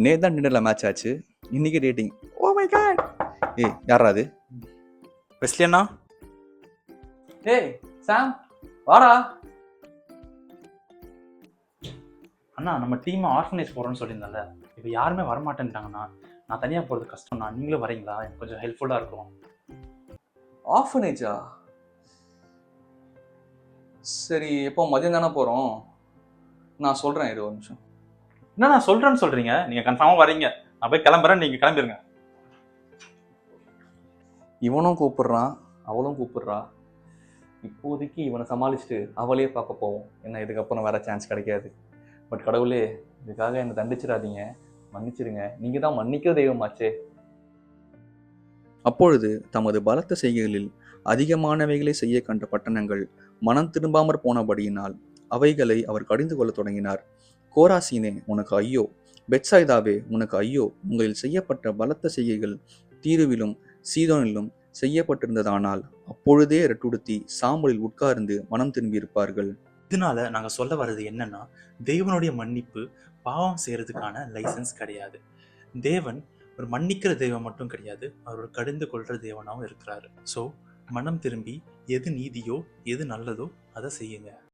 நேத்து தான் டின்னர்ல மேட்ச் ஆச்சு, இன்னைக்கு டேட்டிங். Oh my God! ஏய் யாரா அது? வெஸ்லி அண்ணா, ஏய் சாம் வாடா. அண்ணா நம்ம டீம் ஆர்ஃபனேஜ் போகிறோன்னு சொல்லியிருந்தேன்ல, இப்போ யாருமே வரமாட்டேன்ட்டாங்கண்ணா. நான் தனியாக போகிறது கஷ்டம்ண்ணா, நீங்களும் வரீங்களா? எனக்கு கொஞ்சம் ஹெல்ப்ஃபுல்லாக இருக்கும். ஆர்ஃபனேஜா? சரி, எப்போ மதியம் தானே போகிறோம், நான் சொல்கிறேன், இரு ஒரு நிமிஷம். என்ன நான் சொல்கிறேன்னு சொல்கிறீங்க? நீங்கள் கன்ஃபார்மாக வரீங்க, நான் போய் கிளம்புறேன், நீங்கள் கிளம்பிடுங்க. இவனும் கூப்பிடுறான், அவளும் கூப்பிடுறா. இப்போதைக்கு இவனை சமாளிச்சுட்டு அவளையே பார்க்க போவோம். என்ன இதுக்கப்புறம் வேற சான்ஸ் கிடைக்காது. பட் கடவுளே, இதுக்காக என்னை தண்டிச்சிடாதீங்க, மன்னிச்சிடுங்க, நீங்கள் தான் மன்னிக்கிற தெய்வமாச்சே. அப்பொழுது தமது பலத்த செய்கைகளில் அதிகமானவைகளை செய்ய கண்ட பட்டணங்கள் மனம் திரும்பாமற் போனபடியினால் அவைகளை அவர் கடிந்து கொள்ள தொடங்கினார். கோராசீனே உனக்கு ஐயோ, பெத்சாய்தாவே உனக்கு ஐயோ, உங்களில் செய்யப்பட்ட பலத்த செய்கைகள் தீருவிலும் சீதோனிலும் செய்யப்பட்டிருந்ததானால் அப்பொழுதே ரெட்டுடுத்தி சாம்பலில் உட்கார்ந்து மனம் திரும்பியிருப்பார்கள். இதனால நாங்கள் சொல்ல வர்றது என்னன்னா, தேவனுடைய மன்னிப்பு பாவம் செய்யறதுக்கான லைசன்ஸ் கிடையாது. தேவன் ஒரு மன்னிக்கிற தெய்வம் மட்டும் கிடையாது, அவர் ஒரு கடிந்து கொள்ற தேவனாகவும் இருக்கிறாரு. ஸோ மனம் திரும்பி எது நீதியோ எது நல்லதோ அதை செய்யுங்க.